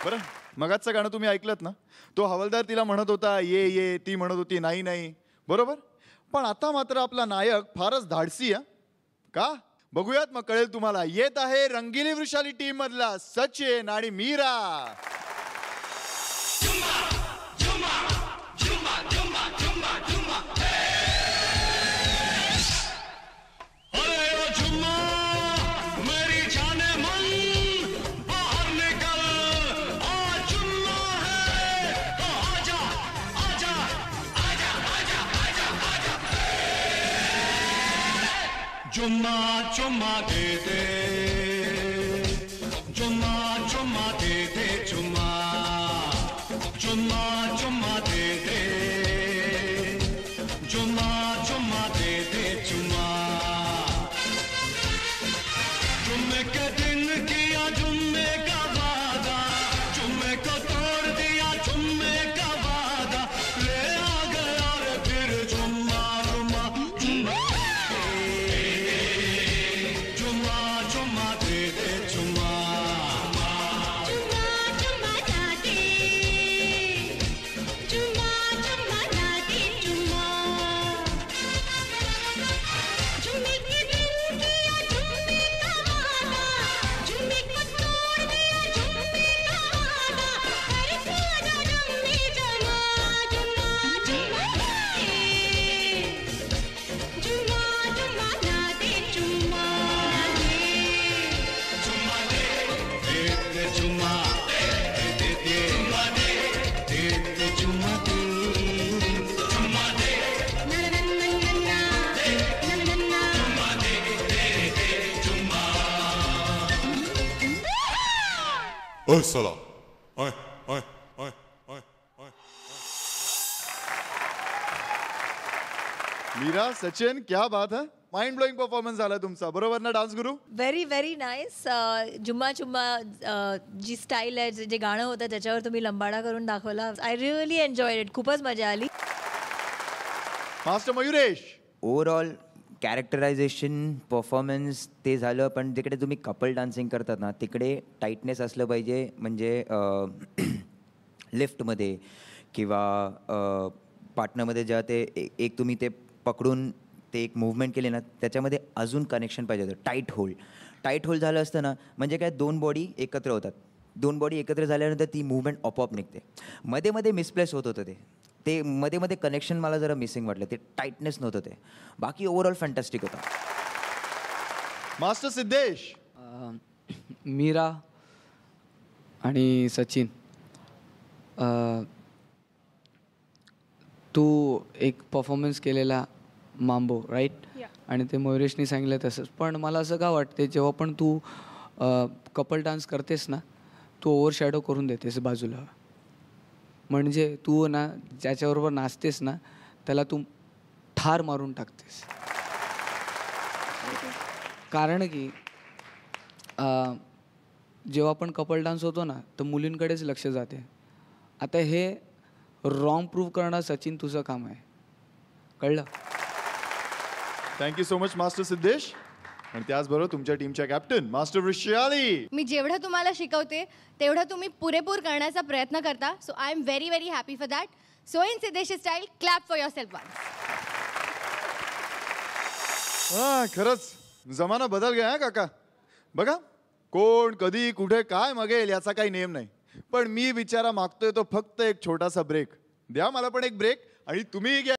बरं मगाचं गाणं तुम्ही ऐकलत ना, तो हवालदार तिला म्हणत होता ये ये, ती म्हणत होती नाही नाही, बरोबर. पण आता मात्र आपला नायक फारच धाडसी आहे. का बघूयात मग कळेल तुम्हाला. येत आहे रंगीली वृषाली टीम मधला सचिन आणि मीरा. चुम्मा चुम्मा दे दे, चुम्मा चुम्मा दे दे, चुम्मा चुम्मा चुम्मा दे दे, चुम्मा चुम्मा दे दे, चुम्मा जुम्मे के दिन किया जुम्मे का वादा, जुम्मे को तोड़ दिया जुम्मे का वादा, ले आ गया रे फिर जुम्मा जुम्मा जुम्मा ओए साला, ओए ओए ओए ओए ओए. मीरा सचिन क्या बात है. माइंड ब्लोइंग परफॉर्मन्स झाला तुमचा, बरोबर ना डान्स गुरु. Very very nice. जुम्मा चुम्मा जी स्टाईल आहे, जे गाणं होतं त्याच्यावर तुम्ही लंबाडा करून दाखवला. I really enjoyed it. खूपच मजा आली. Master Mayuresh. Overall characterisation performance ते झालं, पण जिकडे तुम्ही कपल डान्सिंग करतात ना तिकडे टाईटनेस असलं पाहिजे. म्हणजे लिफ्टमध्ये किंवा पार्टनरमध्ये जेव्हा ते एक तुम्ही ते पकडून ते एक मूव्हमेंट केली ना, त्याच्यामध्ये अजून कनेक्शन पाहिजे होतं. टाईट होल झालं असतं ना, म्हणजे काय दोन बॉडी एकत्र होतात. दोन बॉडी एकत्र झाल्यानंतर ती मूव्हमेंट आपोआप निघते. मध्ये मध्ये मिसप्लेस होत होतं ते मध्ये मध्ये कनेक्शन मला जरा मिसिंग वाटलं. ते टाईटनेस नव्हतं ते. बाकी ओव्हरऑल फॅन्टॅस्टिक होता. मास्टर सिद्धेश. मीरा आणि सचिन, तू एक परफॉर्मन्स केलेला मांबो राईट, आणि ते मयुरेशनी सांगितलं तसंच. पण मला असं का वाटते, जेव्हा पण तू कपल डान्स करतेस ना, तू ओव्हर शॅडो करून देतेस बाजूला. म्हणजे तू ना ज्याच्याबरोबर नाचतेस ना त्याला तू ठार मारून टाकतेस. कारण की जेव्हा पण कपल डान्स होतो ना तर मुलींकडेच लक्ष जाते. आता हे रॉंग प्रूव्ह करणं सचिन तुझं काम आहे, कळलं. Thank you so much master Siddhesh. आणि त्याचबरोबर तुमच्या टीमच्या कॅप्टन मास्टर वृषाली. मी जेवढं तुम्हाला शिकवते तेवढं तुम्ही पुरेपूर करण्याचा प्रयत्न करता. So I am very very happy for that. So in Siddhesh style, clap for yourself once. खरंच जमाना बदल गया काका. बघा कोण कधी कुठे काय मागेल याचा काही नेम नाही. पण मी बिचारा मागतोय तो फक्त एक छोटासा ब्रेक. द्या मला पण एक ब्रेक आणि तुम्ही घ्या.